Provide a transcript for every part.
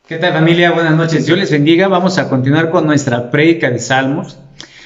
¿Qué tal, familia? Buenas noches. Dios les bendiga. Vamos a continuar con nuestra prédica de Salmos.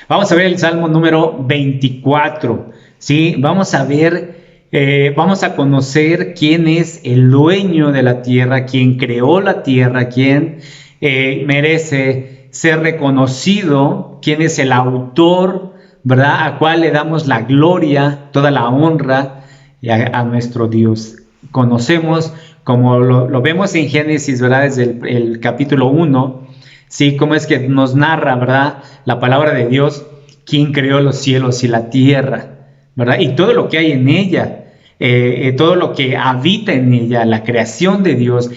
Vamos a ver el Salmo número 24. ¿Sí? Vamos a ver, vamos a conocer quién es el dueño de la tierra, quién creó la tierra, quién merece ser reconocido, quién es el autor, ¿verdad? A cuál le damos la gloria, toda la honra a nuestro Dios. Conocemos, como lo vemos en Génesis, ¿verdad? Desde el capítulo 1, ¿sí? Cómo es que nos narra, ¿verdad? La palabra de Dios, quién creó los cielos y la tierra, ¿verdad? Y todo lo que hay en ella, todo lo que habita en ella, la creación de Dios,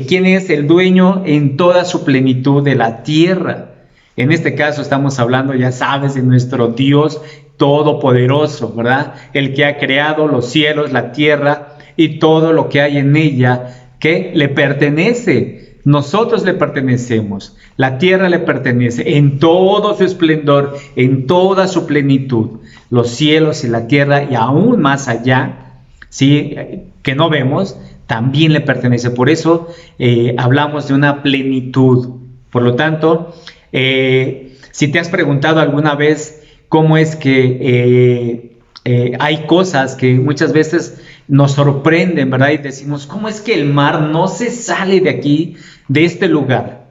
quién es el dueño en toda su plenitud de la tierra. En este caso estamos hablando, ya sabes, de nuestro Dios todopoderoso, ¿verdad? El que ha creado los cielos, la tierra y todo lo que hay en ella, que le pertenece. Nosotros le pertenecemos, la tierra le pertenece en todo su esplendor, en toda su plenitud, los cielos y la tierra y aún más allá, ¿sí? Que no vemos, también le pertenece. Por eso hablamos de una plenitud. Por lo tanto, si te has preguntado alguna vez cómo es que hay cosas que muchas veces nos sorprenden, ¿verdad? Y decimos, ¿cómo es que el mar no se sale de aquí, de este lugar?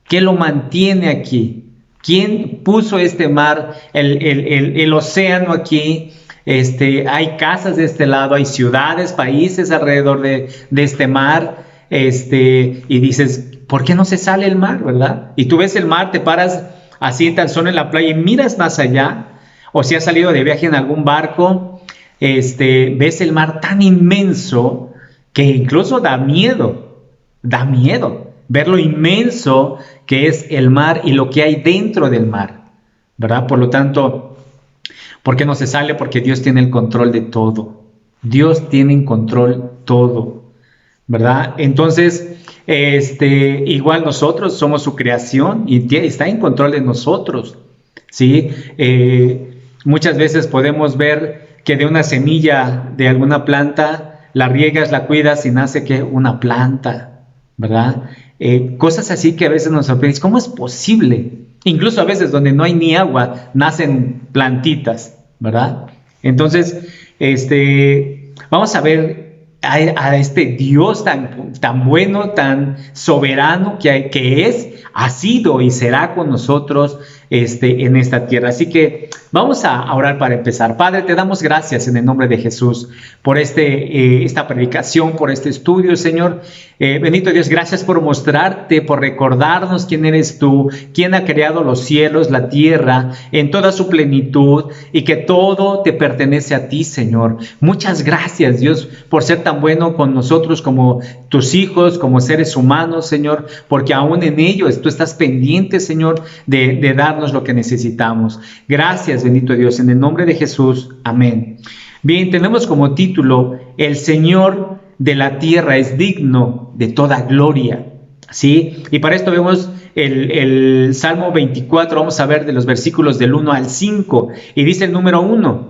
¿Qué lo mantiene aquí? ¿Quién puso este mar, el océano aquí? Hay casas de este lado, hay ciudades, países alrededor de este mar, y dices, ¿por qué no se sale el mar, verdad? Y tú ves el mar, te paras así tan solo en la playa y miras más allá, o si has salido de viaje en algún barco, ves el mar tan inmenso que incluso da miedo ver lo inmenso que es el mar y lo que hay dentro del mar, ¿verdad? Por lo tanto, ¿por qué no se sale? Porque Dios tiene el control de todo. Dios tiene en control todo, ¿verdad? Entonces, igual nosotros somos su creación y está en control de nosotros, ¿sí? Muchas veces podemos ver que de una semilla de alguna planta, la riegas, la cuidas y nace que una planta, ¿verdad? Cosas así que a veces nos sorprenden. ¿Cómo es posible? Incluso a veces donde no hay ni agua, nacen plantitas, ¿verdad? Entonces, vamos a ver a este Dios tan bueno, tan soberano que ha sido y será con nosotros en esta tierra. Así que vamos a orar para empezar. Padre, te damos gracias en el nombre de Jesús por esta predicación, por este estudio, Señor. Bendito Dios, gracias por mostrarte, por recordarnos quién eres tú, quién ha creado los cielos, la tierra, en toda su plenitud y que todo te pertenece a ti, Señor. Muchas gracias, Dios, por ser tan bueno con nosotros como tus hijos, como seres humanos, Señor, porque aún en ellos tú estás pendiente, Señor, de darnos lo que necesitamos. Gracias, bendito Dios, en el nombre de Jesús. Amén. Bien, tenemos como título, El Señor de la tierra es digno de toda gloria, ¿sí? Y para esto vemos el Salmo 24, vamos a ver de los versículos del 1 al 5, y dice el número 1,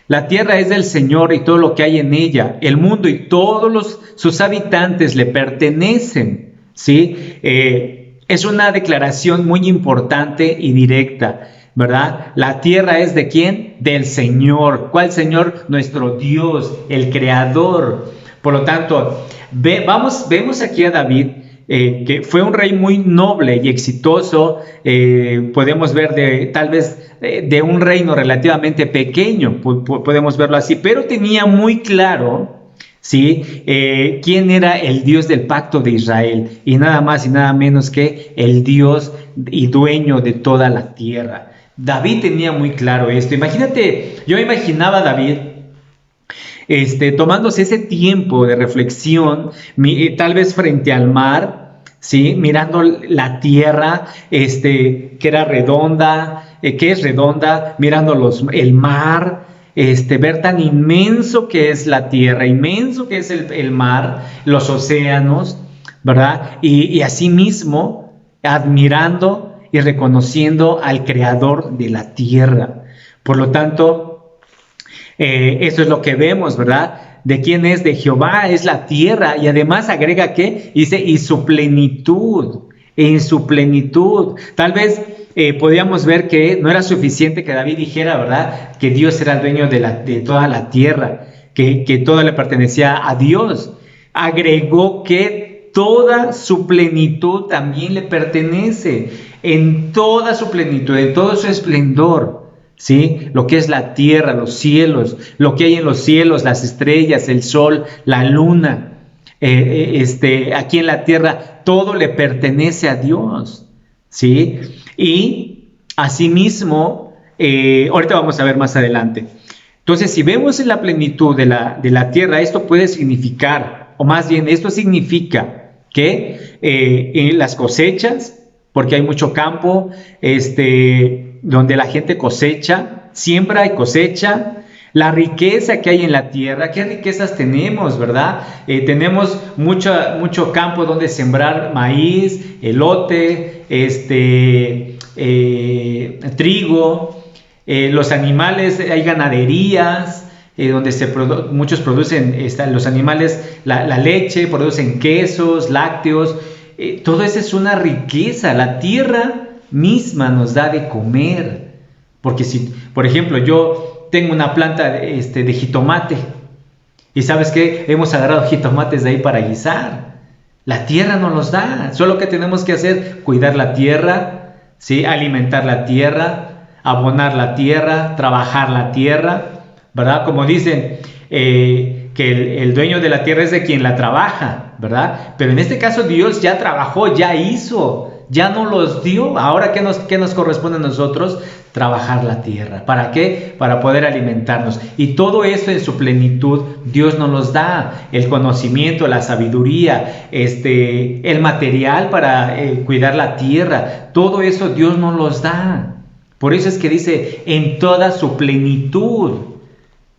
la tierra es del Señor y todo lo que hay en ella, el mundo y todos sus habitantes le pertenecen, ¿sí? Es una declaración muy importante y directa, ¿verdad? La tierra es ¿de quién? Del Señor. ¿Cuál Señor? Nuestro Dios, el Creador. Por lo tanto, vemos aquí a David, que fue un rey muy noble y exitoso. Podemos ver tal vez de un reino relativamente pequeño, podemos verlo así, pero tenía muy claro, ¿sí? Quién era el Dios del pacto de Israel, y nada más y nada menos que el Dios y dueño de toda la tierra. David tenía muy claro esto. Imagínate, yo me imaginaba a David tomándose ese tiempo de reflexión, tal vez frente al mar, ¿sí? Mirando la tierra, que era redonda, que es redonda, mirando el mar, ver tan inmenso que es la tierra, inmenso que es el mar, los océanos, ¿verdad? Y asimismo, admirando y reconociendo al Creador de la tierra. Por lo tanto, eso es lo que vemos, ¿verdad? ¿De quién es? De Jehová es la tierra, y además agrega que dice, y su plenitud, en su plenitud. Tal vez podríamos ver que no era suficiente que David dijera, ¿verdad?, que Dios era el dueño de toda la tierra, que todo le pertenecía a Dios. Agregó que toda su plenitud también le pertenece, en toda su plenitud, en todo su esplendor, ¿sí? Lo que es la tierra, los cielos, lo que hay en los cielos, las estrellas, el sol, la luna, aquí en la tierra, todo le pertenece a Dios, ¿sí? Y asimismo, ahorita vamos a ver más adelante. Entonces, si vemos en la plenitud de la tierra, esto puede significar, o más bien, esto significa que en las cosechas, porque hay mucho campo, donde la gente cosecha, siembra y cosecha, la riqueza que hay en la tierra, qué riquezas tenemos, ¿verdad? Tenemos mucho campo donde sembrar maíz, elote, trigo, los animales, hay ganaderías, donde muchos producen, los animales, la leche, producen quesos, lácteos, todo eso es una riqueza. La tierra misma nos da de comer, porque si, por ejemplo, yo tengo una planta de jitomate, y ¿sabes qué? Hemos agarrado jitomates de ahí para guisar. La tierra nos los da, solo que tenemos que hacer, cuidar la tierra, ¿sí? Alimentar la tierra, abonar la tierra, trabajar la tierra, ¿verdad? Como dicen, que el dueño de la tierra es de quien la trabaja, ¿verdad? Pero en este caso Dios ya trabajó, ya hizo, ya nos los dio. Ahora, ¿qué nos corresponde a nosotros? Trabajar la tierra. ¿Para qué? Para poder alimentarnos. Y todo esto en su plenitud Dios nos los da. El conocimiento, la sabiduría, el material para cuidar la tierra. Todo eso Dios nos los da. Por eso es que dice, en toda su plenitud.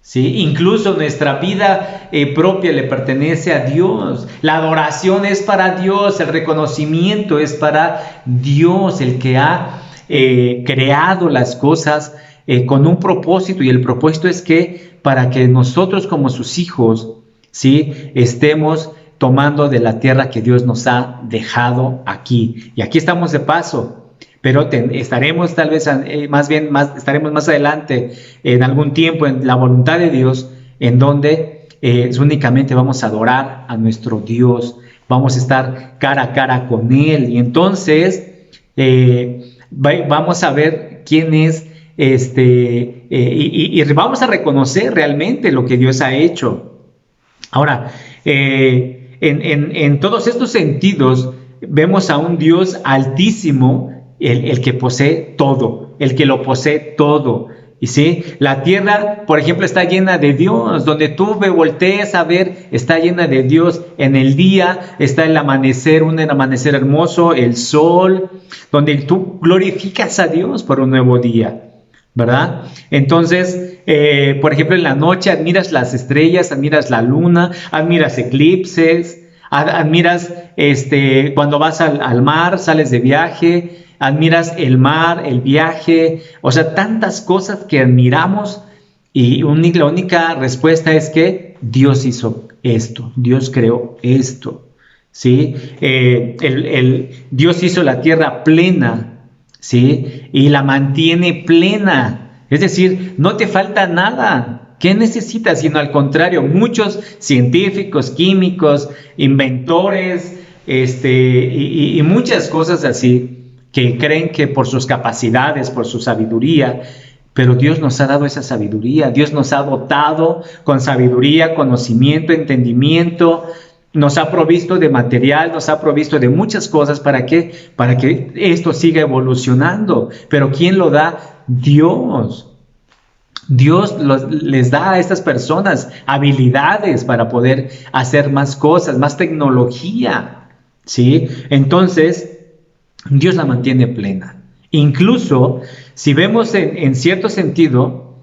¿Sí? Incluso nuestra vida propia le pertenece a Dios. La adoración es para Dios, el reconocimiento es para Dios, el que ha creado las cosas con un propósito, y el propósito es que para que nosotros como sus hijos, ¿sí?, estemos tomando de la tierra que Dios nos ha dejado aquí. Y aquí estamos de paso. Pero estaremos tal vez, estaremos más adelante, en algún tiempo, en la voluntad de Dios, en donde únicamente vamos a adorar a nuestro Dios, vamos a estar cara a cara con Él, y entonces vamos a ver quién es, y vamos a reconocer realmente lo que Dios ha hecho. Ahora, en todos estos sentidos, vemos a un Dios altísimo, el que posee todo, el que lo posee todo. Y sí, la tierra, por ejemplo, está llena de Dios. Donde tú voltees a ver, está llena de Dios. En el día está el amanecer, un amanecer hermoso, el sol, donde tú glorificas a Dios por un nuevo día, ¿verdad? Entonces, por ejemplo, en la noche admiras las estrellas, admiras la luna, admiras eclipses, admiras cuando vas al mar, sales de viaje, admiras el mar, el viaje, o sea, tantas cosas que admiramos, y la única respuesta es que Dios hizo esto, Dios creó esto, ¿sí? Dios hizo la tierra plena, ¿sí? Y la mantiene plena, es decir, no te falta nada. ¿Qué necesitas? Sino al contrario, muchos científicos, químicos, inventores, y muchas cosas así, que creen que por sus capacidades, por su sabiduría, pero Dios nos ha dado esa sabiduría. Dios nos ha dotado con sabiduría, conocimiento, entendimiento, nos ha provisto de material, nos ha provisto de muchas cosas. ¿Para qué? Para que esto siga evolucionando. Pero ¿quién lo da? Dios. Dios les da a estas personas habilidades para poder hacer más cosas, más tecnología, ¿sí? Entonces, Dios la mantiene plena. Incluso, si vemos en cierto sentido,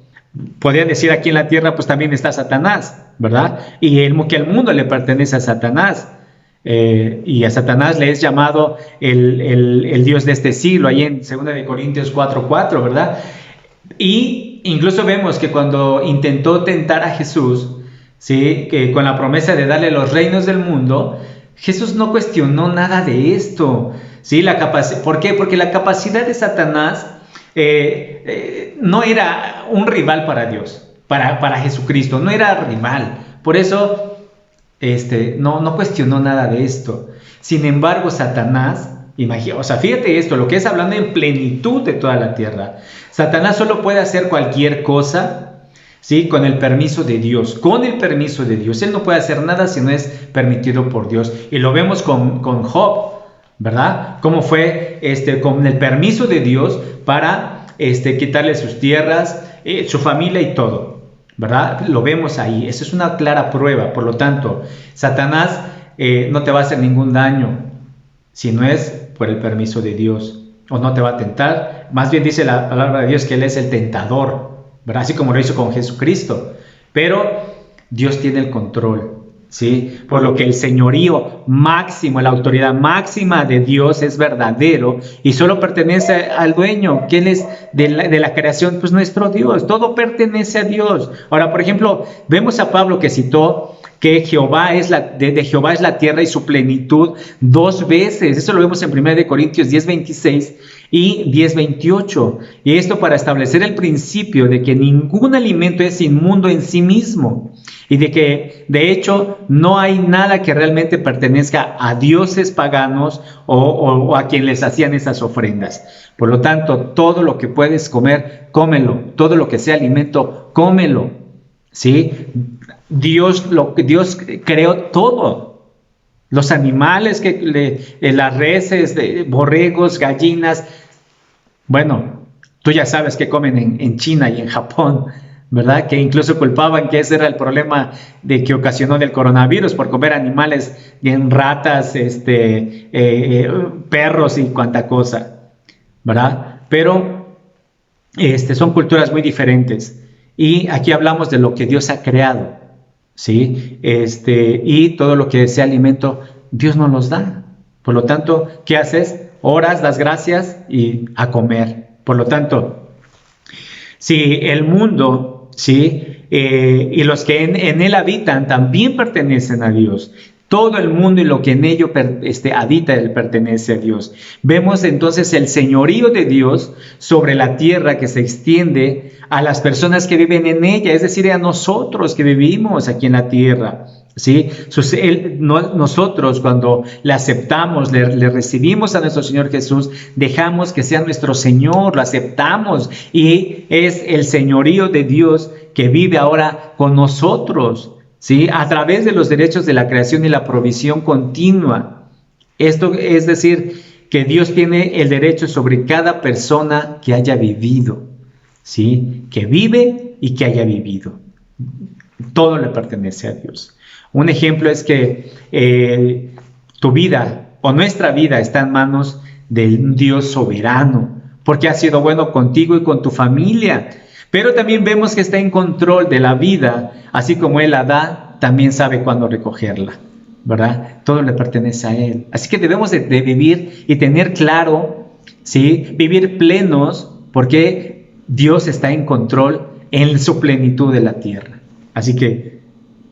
podrían decir aquí en la tierra, pues también está Satanás, ¿verdad? Y que el mundo le pertenece a Satanás. Y a Satanás le es llamado el Dios de este siglo, ahí en 2 Corintios 4:4, ¿verdad? Y incluso vemos que cuando intentó tentar a Jesús, ¿sí?, que con la promesa de darle los reinos del mundo, Jesús no cuestionó nada de esto, ¿sí? ¿Por qué? Porque la capacidad de Satanás no era un rival para Dios, para Jesucristo, no era rival. Por eso no cuestionó nada de esto. Sin embargo, Satanás, fíjate esto, lo que es hablando en plenitud de toda la tierra. Satanás solo puede hacer cualquier cosa, ¿sí? Con el permiso de Dios, con el permiso de Dios. Él no puede hacer nada si no es permitido por Dios. Y lo vemos con Job, ¿verdad? Cómo fue con el permiso de Dios para quitarle sus tierras, su familia y todo, ¿verdad? Lo vemos ahí. Esa es una clara prueba. Por lo tanto, Satanás no te va a hacer ningún daño si no es por el permiso de Dios, o no te va a tentar. Más bien dice la palabra de Dios que Él es el tentador, ¿verdad? Así como lo hizo con Jesucristo. Pero Dios tiene el control, ¿sí? Por lo que el señorío máximo, la autoridad máxima de Dios es verdadero y solo pertenece al dueño. ¿Quién es de la creación? Pues nuestro Dios. Todo pertenece a Dios. Ahora, por ejemplo, vemos a Pablo que citó que de Jehová es la tierra y su plenitud 2 veces. Eso lo vemos en 1 Corintios 10:26 y 10:28. Y esto para establecer el principio de que ningún alimento es inmundo en sí mismo. Y de que, de hecho, no hay nada que realmente pertenezca a dioses paganos o a quien les hacían esas ofrendas. Por lo tanto, todo lo que puedes comer, cómelo. Todo lo que sea alimento, cómelo. ¿Sí? Dios creó todo. Los animales, las reses, borregos, gallinas. Bueno, tú ya sabes que comen en China y en Japón, ¿verdad? Que incluso culpaban que ese era el problema que ocasionó el coronavirus, por comer animales, bien ratas, perros y cuanta cosa, ¿verdad? Pero son culturas muy diferentes. Y aquí hablamos de lo que Dios ha creado, ¿sí? Y todo lo que sea alimento, Dios nos los da. Por lo tanto, ¿qué haces? Oras, das gracias y a comer. Por lo tanto, si el mundo, ¿sí? Y los que en él habitan también pertenecen a Dios. Todo el mundo y lo que en ello habita, él pertenece a Dios. Vemos entonces el señorío de Dios sobre la tierra que se extiende a las personas que viven en ella, es decir, a nosotros que vivimos aquí en la tierra, ¿sí? Nosotros cuando le aceptamos, le recibimos a nuestro Señor Jesús, dejamos que sea nuestro Señor, lo aceptamos y es el señorío de Dios que vive ahora con nosotros, ¿sí? A través de los derechos de la creación y la provisión continua. Esto es decir, que Dios tiene el derecho sobre cada persona que haya vivido, ¿sí? Que vive y que haya vivido. Todo le pertenece a Dios. Un ejemplo es que tu vida o nuestra vida está en manos del Dios soberano, porque ha sido bueno contigo y con tu familia. Pero también vemos que está en control de la vida, así como Él la da, también sabe cuándo recogerla, ¿verdad? Todo le pertenece a Él. Así que debemos de vivir y tener claro, ¿sí? Vivir plenos, porque Dios está en control en su plenitud de la tierra. Así que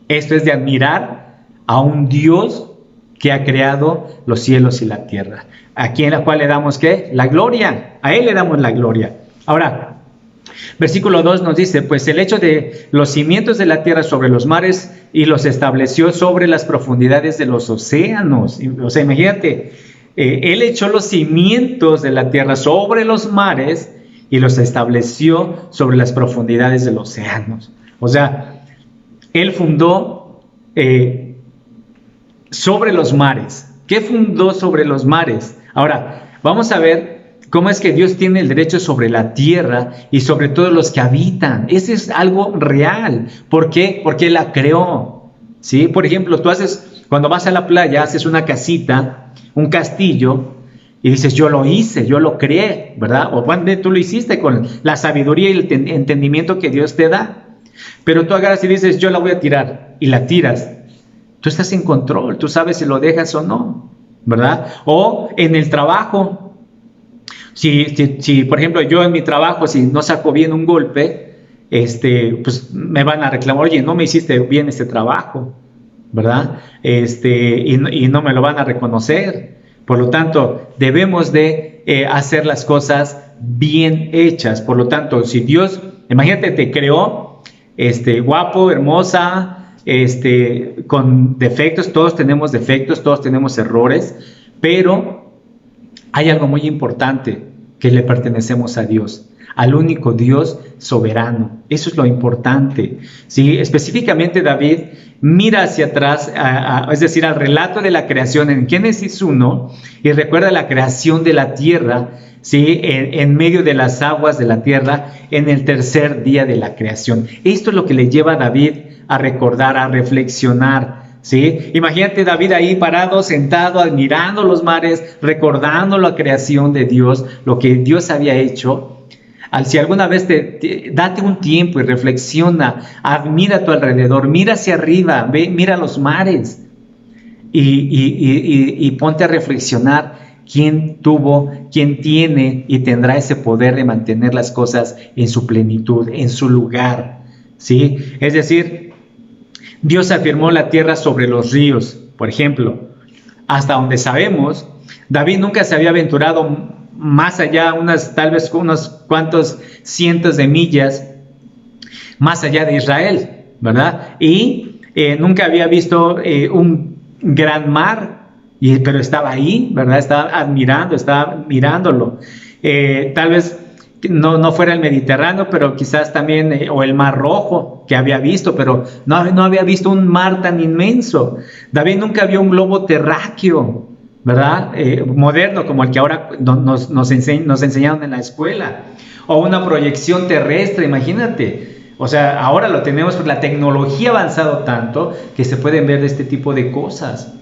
esto es de admirar a un Dios que ha creado los cielos y la tierra, aquí en la cual le damos ¿qué? La gloria. A Él le damos la gloria. Ahora, versículo 2 nos dice, pues el hecho de los cimientos de la tierra sobre los mares y los estableció sobre las profundidades de los océanos. O sea, imagínate, Él echó los cimientos de la tierra sobre los mares y los estableció sobre las profundidades de los océanos. O sea, Él fundó sobre los mares. ¿Qué fundó sobre los mares? Ahora, vamos a ver cómo es que Dios tiene el derecho sobre la tierra y sobre todos los que habitan. Ese es algo real. ¿Por qué? Porque Él la creó, ¿sí? Por ejemplo, cuando vas a la playa, haces una casita, un castillo, y dices, yo lo hice, yo lo creé, ¿verdad? O cuando tú lo hiciste con la sabiduría y el entendimiento que Dios te da. Pero tú agarras y dices, yo la voy a tirar, y la tiras. Tú estás en control, tú sabes si lo dejas o no, ¿verdad? O en el trabajo. Si, por ejemplo, yo en mi trabajo, si no saco bien un golpe, pues me van a reclamar, oye, no me hiciste bien este trabajo, ¿verdad? Y no me lo van a reconocer. Por lo tanto, debemos de hacer las cosas bien hechas. Por lo tanto, si Dios, imagínate, te creó guapo, hermosa, con defectos, todos tenemos errores, pero hay algo muy importante, que le pertenecemos a Dios, al único Dios soberano. Eso es lo importante, ¿sí? Específicamente David mira hacia atrás, es decir, al relato de la creación en Génesis 1, y recuerda la creación de la tierra, ¿sí? En medio de las aguas de la tierra, en el tercer día de la creación. Esto es lo que le lleva a David a recordar, a reflexionar, ¿sí? Imagínate David ahí parado, sentado, admirando los mares, recordando la creación de Dios, lo que Dios había hecho. Si alguna vez date un tiempo y reflexiona, admira a tu alrededor, mira hacia arriba, mira los mares y ponte a reflexionar quién tuvo, quién tiene y tendrá ese poder de mantener las cosas en su plenitud, en su lugar, ¿sí? Es decir, Dios afirmó la tierra sobre los ríos, por ejemplo. Hasta donde sabemos, David nunca se había aventurado más allá, tal vez unos cuantos cientos de millas más allá de Israel, ¿verdad? Y nunca había visto un gran mar, pero estaba ahí, ¿verdad? Estaba mirándolo. Tal vez no fuera el Mediterráneo, pero quizás también, o el Mar Rojo, que había visto, pero no había visto un mar tan inmenso. David nunca vio un globo terráqueo, ¿verdad? Moderno, como el que ahora nos enseñaron en la escuela, o una proyección terrestre, imagínate. O sea, ahora lo tenemos, pues la tecnología ha avanzado tanto que se pueden ver este tipo de cosas.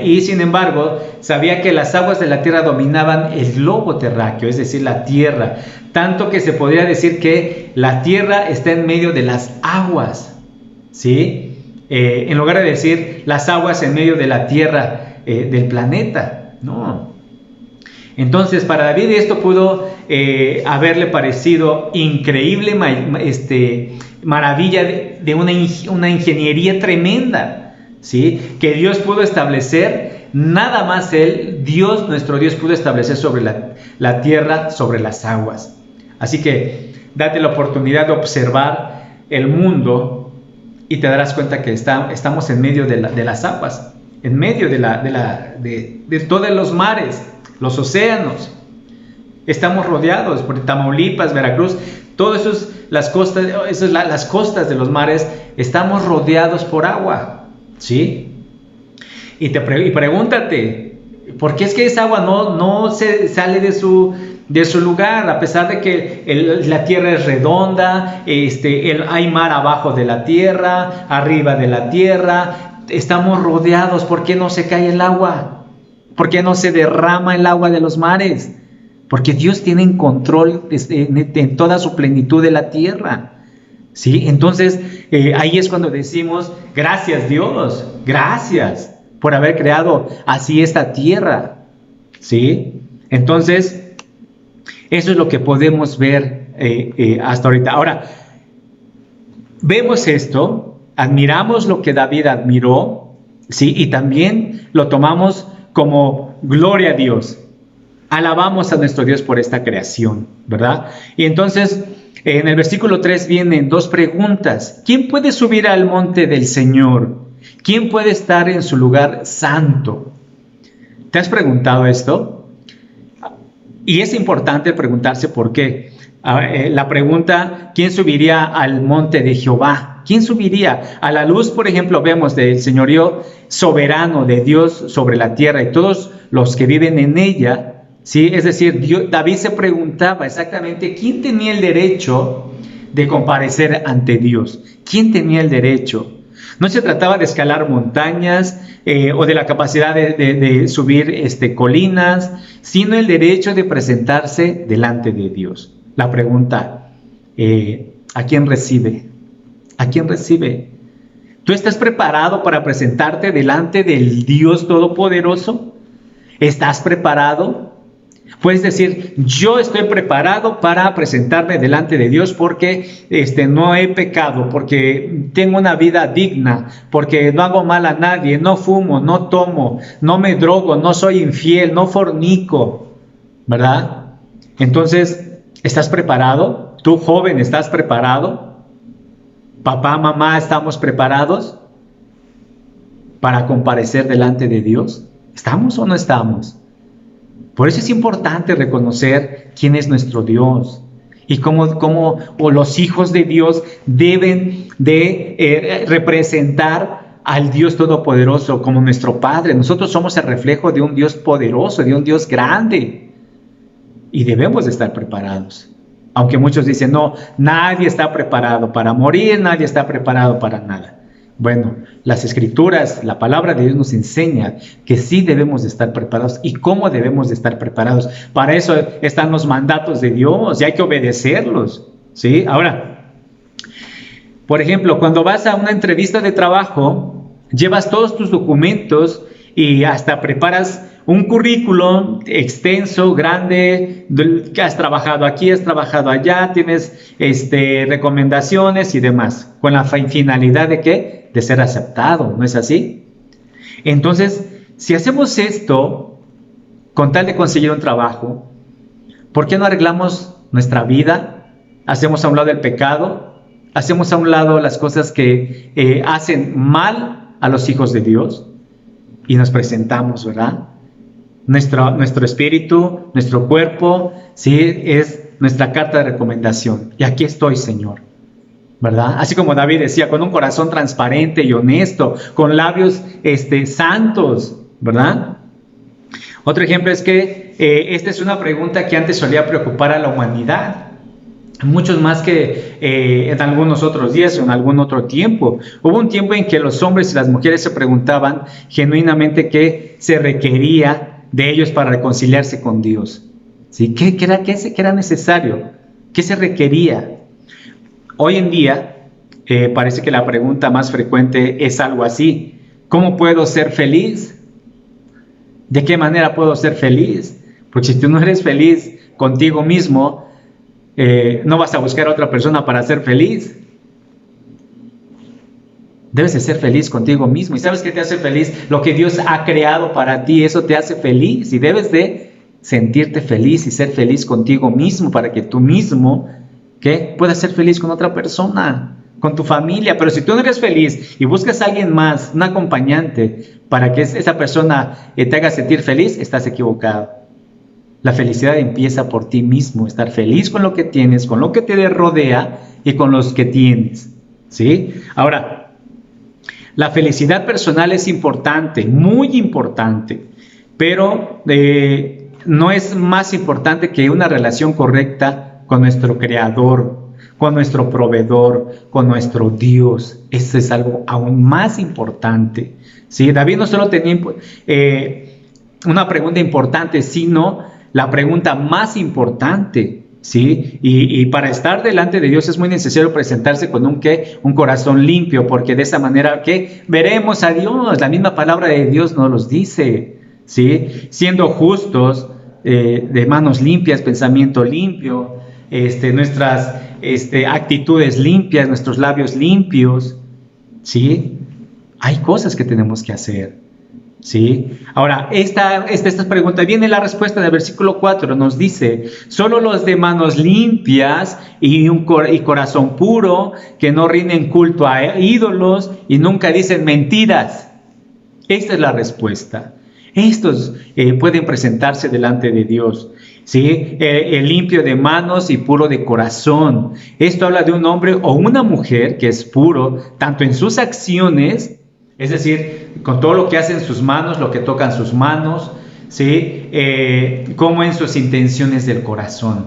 Y sin embargo, sabía que las aguas de la tierra dominaban el globo terráqueo, es decir, la tierra, tanto que se podría decir que la tierra está en medio de las aguas, ¿sí? En lugar de decir las aguas en medio de la tierra, del planeta, no. Entonces, para David esto pudo haberle parecido increíble, maravilla de una ingeniería tremenda, ¿sí? Que Dios pudo establecer, nada más Dios, nuestro Dios, pudo establecer sobre la tierra, sobre las aguas. Así que date la oportunidad de observar el mundo y te darás cuenta que estamos en medio de las aguas, en medio de todos los mares, los océanos. Estamos rodeados por Tamaulipas, Veracruz, todo eso es las costas de los mares, estamos rodeados por agua, ¿sí? Y pregúntate, ¿por qué es que esa agua no se sale de su lugar? A pesar de que la tierra es redonda, hay mar abajo de la tierra, arriba de la tierra, estamos rodeados. ¿Por qué no se cae el agua? ¿Por qué no se derrama el agua de los mares? Porque Dios tiene en control en toda su plenitud de la tierra, ¿sí? Entonces, ahí es cuando decimos, gracias Dios, gracias por haber creado así esta tierra, ¿sí? Entonces, eso es lo que podemos ver hasta ahorita. Ahora, vemos esto, admiramos lo que David admiró, ¿sí? Y también lo tomamos como gloria a Dios. Alabamos a nuestro Dios por esta creación, ¿verdad? Y entonces, en el versículo 3 vienen dos preguntas. ¿Quién puede subir al monte del Señor? ¿Quién puede estar en su lugar santo? ¿Te has preguntado esto? Y es importante preguntarse por qué. La pregunta, ¿quién subiría al monte de Jehová? ¿Quién subiría? A la luz, por ejemplo, vemos del señorío soberano de Dios sobre la tierra y todos los que viven en ella, ¿sí? Es decir, David se preguntaba exactamente quién tenía el derecho de comparecer ante Dios. ¿Quién tenía el derecho? No se trataba de escalar montañas o de la capacidad de subir colinas, sino el derecho de presentarse delante de Dios. La pregunta, ¿a quién recibe? ¿A quién recibe? ¿Tú estás preparado para presentarte delante del Dios Todopoderoso? ¿Estás preparado? Puedes decir, yo estoy preparado para presentarme delante de Dios porque no he pecado, porque tengo una vida digna, porque no hago mal a nadie, no fumo, no tomo, no me drogo, no soy infiel, no fornico, ¿verdad? Entonces, ¿estás preparado? ¿Tú, joven, estás preparado? ¿Papá, mamá, estamos preparados para comparecer delante de Dios? ¿Estamos o no estamos? Por eso es importante reconocer quién es nuestro Dios y cómo los hijos de Dios deben de representar al Dios Todopoderoso como nuestro Padre. Nosotros somos el reflejo de un Dios poderoso, de un Dios grande, y debemos de estar preparados. Aunque muchos dicen, no, nadie está preparado para morir, nadie está preparado para nada. Bueno, las Escrituras, la palabra de Dios nos enseña que sí debemos de estar preparados y cómo debemos de estar preparados. Para eso están los mandatos de Dios y hay que obedecerlos, ¿sí? Ahora, por ejemplo, cuando vas a una entrevista de trabajo, llevas todos tus documentos y hasta preparas un currículum extenso, grande, que has trabajado aquí, has trabajado allá, tienes recomendaciones y demás, con la finalidad de ¿qué? De ser aceptado, ¿no es así? Entonces, si hacemos esto con tal de conseguir un trabajo, ¿por qué no arreglamos nuestra vida? Hacemos a un lado el pecado, hacemos a un lado las cosas que hacen mal a los hijos de Dios y nos presentamos, ¿verdad? Nuestro espíritu, nuestro cuerpo, ¿sí? Es nuestra carta de recomendación. Y aquí estoy, Señor, ¿verdad? Así como David decía, con un corazón transparente y honesto, con labios santos, ¿verdad? Otro ejemplo es que esta es una pregunta que antes solía preocupar a la humanidad, muchos más que en algunos otros días o en algún otro tiempo. Hubo un tiempo en que los hombres y las mujeres se preguntaban genuinamente qué se requería de ellos para reconciliarse con Dios, ¿sí? ¿Qué era necesario? ¿Qué se requería? Hoy en día parece que la pregunta más frecuente es algo así: ¿cómo puedo ser feliz? ¿De qué manera puedo ser feliz? Porque si tú no eres feliz contigo mismo, no vas a buscar a otra persona para ser feliz. Debes de ser feliz contigo mismo. ¿Y sabes qué te hace feliz? Lo que Dios ha creado para ti, eso te hace feliz. Y debes de sentirte feliz y ser feliz contigo mismo para que tú mismo, ¿qué? Puedas ser feliz con otra persona, con tu familia. Pero si tú no eres feliz y buscas a alguien más, un acompañante, para que esa persona te haga sentir feliz, estás equivocado. La felicidad empieza por ti mismo, estar feliz con lo que tienes, con lo que te rodea y con los que tienes, ¿sí? Ahora, la felicidad personal es importante, muy importante, pero no es más importante que una relación correcta con nuestro Creador, con nuestro Proveedor, con nuestro Dios. Eso es algo aún más importante, ¿sí? David no solo tenía una pregunta importante, sino la pregunta más importante, ¿sí? Y para estar delante de Dios es muy necesario presentarse con un corazón limpio, porque de esa manera ¿qué? Veremos a Dios. La misma palabra de Dios nos los dice, ¿sí? Siendo justos, de manos limpias, pensamiento limpio, nuestras actitudes limpias, nuestros labios limpios, ¿sí? Hay cosas que tenemos que hacer, ¿sí? Ahora, esta pregunta, viene la respuesta del versículo 4, nos dice: solo los de manos limpias y corazón puro, que no rinden culto a ídolos y nunca dicen mentiras. Esta es la respuesta. Estos pueden presentarse delante de Dios, ¿sí? El limpio de manos y puro de corazón. Esto habla de un hombre o una mujer que es puro, tanto en sus acciones, es decir, con todo lo que hacen sus manos, lo que tocan sus manos, ¿sí? Como en sus intenciones del corazón.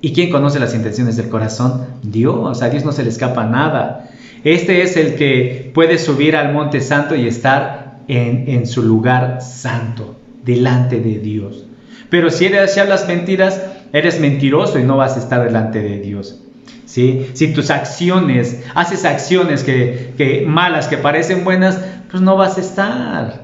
¿Y quién conoce las intenciones del corazón? Dios. A Dios no se le escapa nada. Este es el que puede subir al monte santo y estar en su lugar santo, delante de Dios. Pero si hablas mentiras, eres mentiroso y no vas a estar delante de Dios, ¿sí? Si tus acciones, haces acciones que malas, que parecen buenas, pues no vas a estar.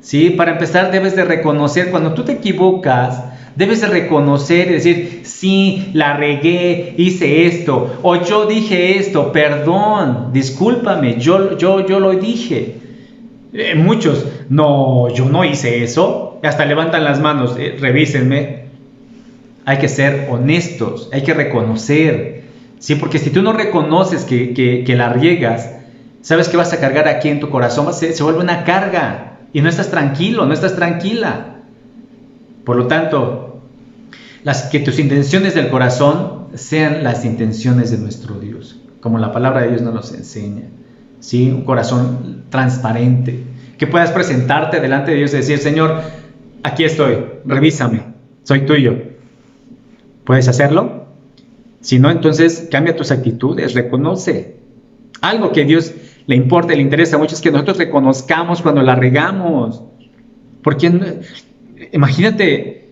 ¿sí? Para empezar, debes de reconocer, cuando tú te equivocas, debes de reconocer y decir, sí, la regué, hice esto, o yo dije esto, perdón, discúlpame, yo lo dije. Muchos, no, yo no hice eso, hasta levantan las manos, revísenme. Hay que ser honestos, hay que reconocer, ¿sí? Porque si tú no reconoces que la riegas, sabes que vas a cargar aquí en tu corazón, se vuelve una carga y no estás tranquilo, no estás tranquila. Por lo tanto, que tus intenciones del corazón sean las intenciones de nuestro Dios, como la palabra de Dios nos enseña, ¿sí? Un corazón transparente, que puedas presentarte delante de Dios y decir, Señor, aquí estoy, revísame, soy tuyo. ¿Puedes hacerlo? Si no, entonces cambia tus actitudes, reconoce. Algo que a Dios le importa, le interesa mucho es que nosotros reconozcamos cuando la regamos. Porque imagínate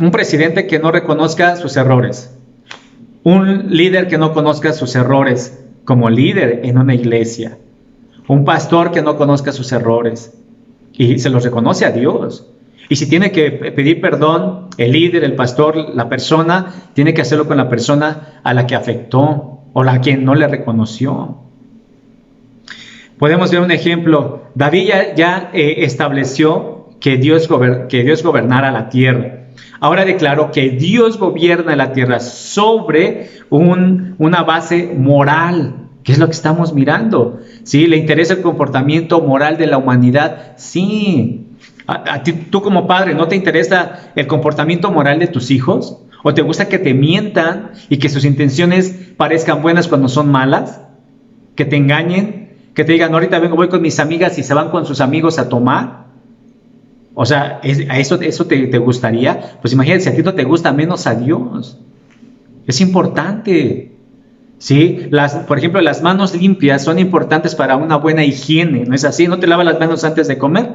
un presidente que no reconozca sus errores, un líder que no conozca sus errores como líder en una iglesia, un pastor que no conozca sus errores y se los reconoce a Dios. Y si tiene que pedir perdón, el líder, el pastor, la persona, tiene que hacerlo con la persona a la que afectó o a quien no le reconoció. Podemos ver un ejemplo. David ya estableció que Dios gobernara la tierra. Ahora declaró que Dios gobierna la tierra sobre una base moral, que es lo que estamos mirando. ¿Sí? ¿Le interesa el comportamiento moral de la humanidad? Sí. ¿A ti, tú como padre, no te interesa el comportamiento moral de tus hijos? ¿O te gusta que te mientan y que sus intenciones parezcan buenas cuando son malas? ¿Que te engañen? ¿Que te digan, ahorita voy con mis amigas y se van con sus amigos a tomar? O sea, ¿a eso te gustaría? Pues imagínate, si a ti no te gusta, menos a Dios. Es importante. ¿Sí? Por ejemplo, las manos limpias son importantes para una buena higiene, ¿no es así? ¿No te lavas las manos antes de comer?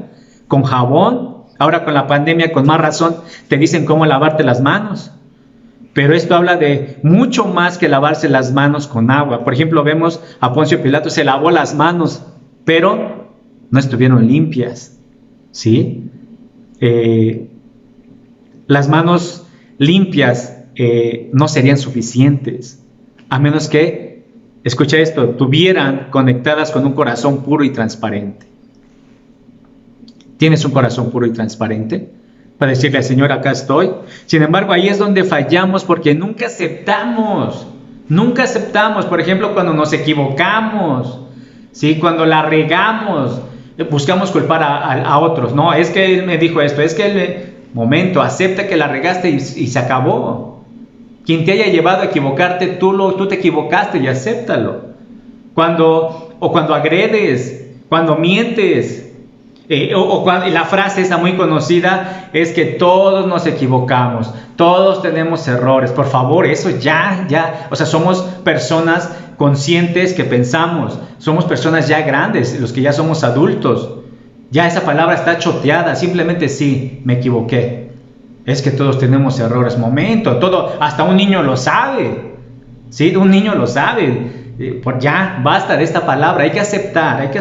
Con jabón. Ahora con la pandemia, con más razón, te dicen cómo lavarte las manos. Pero esto habla de mucho más que lavarse las manos con agua. Por ejemplo, vemos a Poncio Pilato, se lavó las manos, pero no estuvieron limpias. ¿Sí? Las manos limpias no serían suficientes, a menos que, escucha esto, estuvieran conectadas con un corazón puro y transparente. ¿Tienes un corazón puro y transparente? Para decirle al Señor, acá estoy. Sin embargo, ahí es donde fallamos porque nunca aceptamos. Nunca aceptamos, por ejemplo, cuando nos equivocamos, ¿sí? Cuando la regamos, buscamos culpar a otros. No, es que él me dijo esto, es que él... Momento, acepta que la regaste y se acabó. Quien te haya llevado a equivocarte, tú te equivocaste y acéptalo. Cuando agredes, cuando mientes, la frase esa muy conocida es que todos nos equivocamos, todos tenemos errores. Por favor, eso ya, o sea, somos personas conscientes que pensamos, somos personas ya grandes, los que ya somos adultos. Ya esa palabra está choteada, simplemente sí, me equivoqué. Es que todos tenemos errores. Momento, hasta un niño lo sabe. Sí, un niño lo sabe. Ya, basta de esta palabra, hay que aceptar,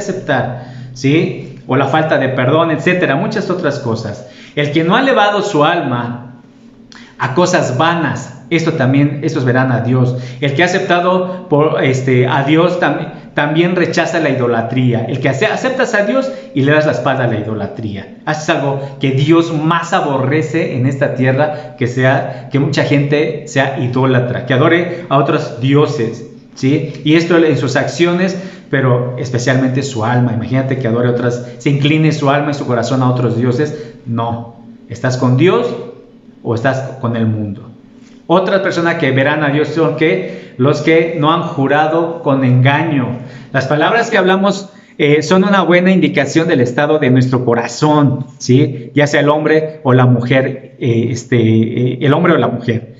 ¿sí? O la falta de perdón, etcétera, muchas otras cosas. El que no ha elevado su alma a cosas vanas, estos verán a Dios. El que ha aceptado a Dios también rechaza la idolatría. El que aceptas a Dios y le das la espalda a la idolatría. Haces algo que Dios más aborrece en esta tierra, que mucha gente sea idólatra, que adore a otros dioses, ¿sí? Y esto en sus acciones, pero especialmente su alma. Imagínate que adore se incline su alma y su corazón a otros dioses. No, ¿estás con Dios o estás con el mundo? Otras personas que verán a Dios son los que no han jurado con engaño. Las palabras que hablamos son una buena indicación del estado de nuestro corazón, ¿sí? Ya sea el hombre o la mujer, el hombre o la mujer.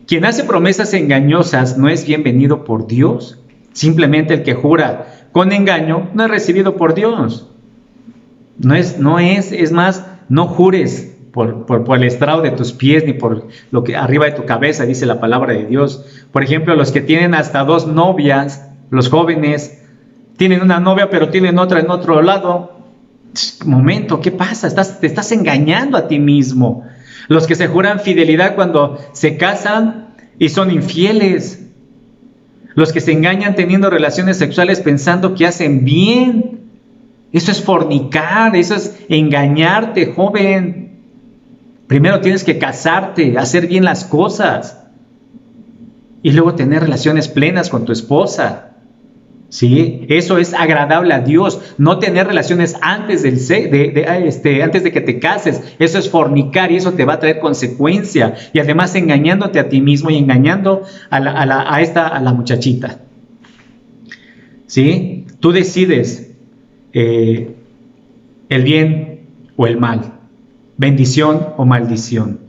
Quien hace promesas engañosas no es bienvenido por Dios. Simplemente el que jura con engaño no es recibido por Dios. Es más, no jures por el estrado de tus pies ni por lo que arriba de tu cabeza, dice la palabra de Dios. Por ejemplo, los que tienen hasta 2 novias, los jóvenes, tienen una novia pero tienen otra en otro lado. Momento, ¿qué pasa? Te estás engañando a ti mismo. Los que se juran fidelidad cuando se casan y son infieles. Los que se engañan teniendo relaciones sexuales pensando que hacen bien. Eso es fornicar, eso es engañarte, joven. Primero tienes que casarte, hacer bien las cosas. Y luego tener relaciones plenas con tu esposa. ¿Sí? Eso es agradable a Dios. No tener relaciones antes antes de que te cases. Eso es fornicar y eso te va a traer consecuencia. Y además engañándote a ti mismo y engañando a la muchachita. ¿Sí? Tú decides el bien o el mal, bendición o maldición.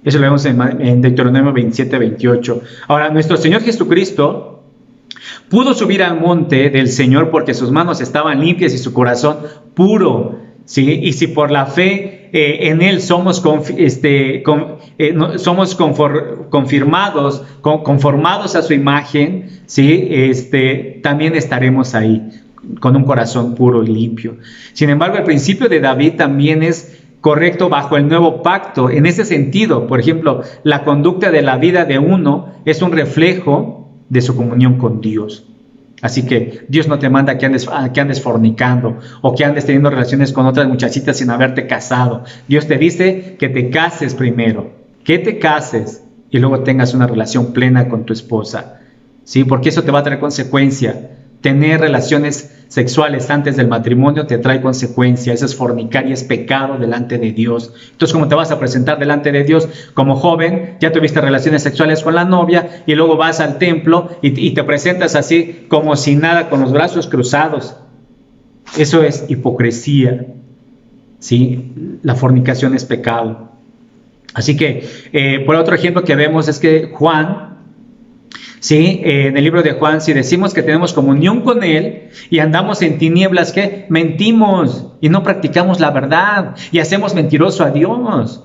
Eso lo vemos en Deuteronomio 27, 28. Ahora, nuestro Señor Jesucristo pudo subir al monte del Señor porque sus manos estaban limpias y su corazón puro, ¿sí? Y si por la fe en Él somos conformados a su imagen, ¿sí? También estaremos ahí con un corazón puro y limpio. Sin embargo, el principio de David también es correcto bajo el nuevo pacto. En ese sentido, por ejemplo, la conducta de la vida de uno es un reflejo de su comunión con Dios. Así que Dios no te manda que andes fornicando o que andes teniendo relaciones con otras muchachitas sin haberte casado. Dios te dice que te cases primero, que te cases y luego tengas una relación plena con tu esposa. ¿Sí? Porque eso te va a traer consecuencia. Tener relaciones sexuales antes del matrimonio te trae consecuencias. Eso es fornicar y es pecado delante de Dios. Entonces, ¿cómo te vas a presentar delante de Dios? Como joven, ya tuviste relaciones sexuales con la novia y luego vas al templo y te presentas así como si nada, con los brazos cruzados. Eso es hipocresía. ¿Sí? La fornicación es pecado. Así que, por otro ejemplo que vemos es que Juan, ¿sí? En el libro de Juan, si decimos que tenemos comunión con Él y andamos en tinieblas, ¿qué? Mentimos y no practicamos la verdad y hacemos mentiroso a Dios.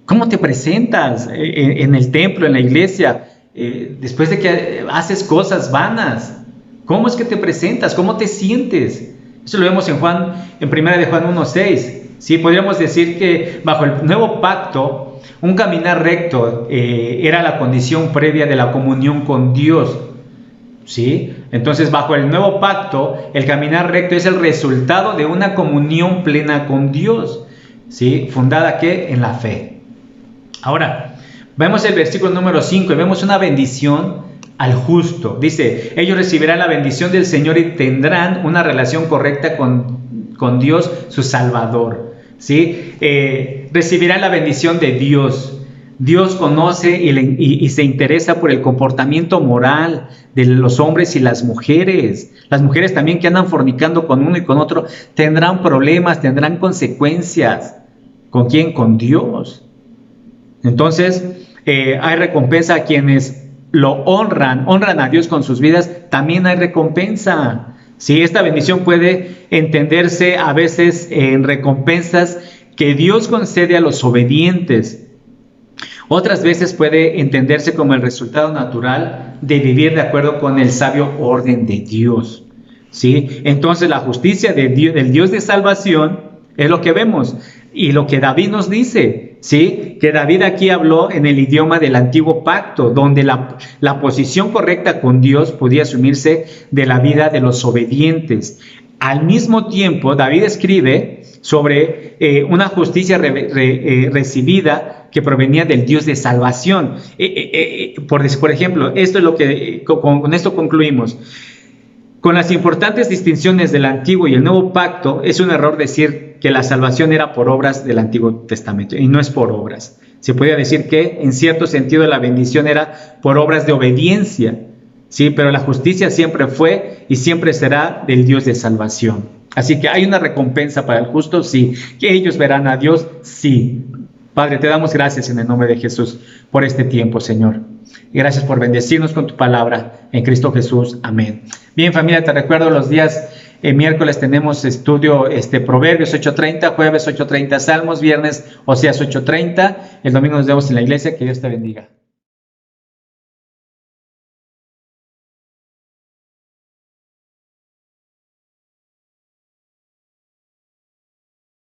¿Cómo te presentas en el templo, en la iglesia, después de que haces cosas vanas? ¿Cómo es que te presentas? ¿Cómo te sientes? Eso lo vemos en 1 de Juan 1:6. ¿Sí? Podríamos decir que bajo el nuevo pacto, un caminar recto era la condición previa de la comunión con Dios. ¿Sí? Entonces, bajo el nuevo pacto, el caminar recto es el resultado de una comunión plena con Dios. ¿Sí? ¿Fundada qué? En la fe. Ahora, vemos el versículo número 5 y vemos una bendición al justo. Dice, ellos recibirán la bendición del Señor y tendrán una relación correcta con Dios, su Salvador. ¿Sí? Recibirá la bendición de Dios. Dios conoce y se interesa por el comportamiento moral de los hombres y las mujeres. Las mujeres también que andan fornicando con uno y con otro tendrán problemas, tendrán consecuencias. ¿Con quién? Con Dios. Entonces, hay recompensa a quienes lo honran a Dios con sus vidas. También hay recompensa. Sí, esta bendición puede entenderse a veces en recompensas que Dios concede a los obedientes. Otras veces puede entenderse como el resultado natural de vivir de acuerdo con el sabio orden de Dios. ¿Sí? Entonces la justicia del Dios de salvación es lo que vemos y lo que David nos dice. ¿Sí? Que David aquí habló en el idioma del antiguo pacto, donde la posición correcta con Dios podía asumirse de la vida de los obedientes. Al mismo tiempo, David escribe sobre una justicia recibida que provenía del Dios de salvación. Por ejemplo, esto es lo que con esto concluimos. Con las importantes distinciones del Antiguo y el Nuevo Pacto, es un error decir que la salvación era por obras del Antiguo Testamento, y no es por obras. Se podría decir que, en cierto sentido, la bendición era por obras de obediencia, ¿sí? Pero la justicia siempre fue y siempre será del Dios de salvación. Así que hay una recompensa para el justo, sí. Que ellos verán a Dios, sí. Padre, te damos gracias en el nombre de Jesús por este tiempo, Señor. Y gracias por bendecirnos con tu palabra en Cristo Jesús. Amén. Bien, familia, te recuerdo los días miércoles tenemos estudio Proverbios 8:30, jueves 8:30 Salmos, viernes Oseas 8:30. El domingo nos vemos en la iglesia. Que Dios te bendiga.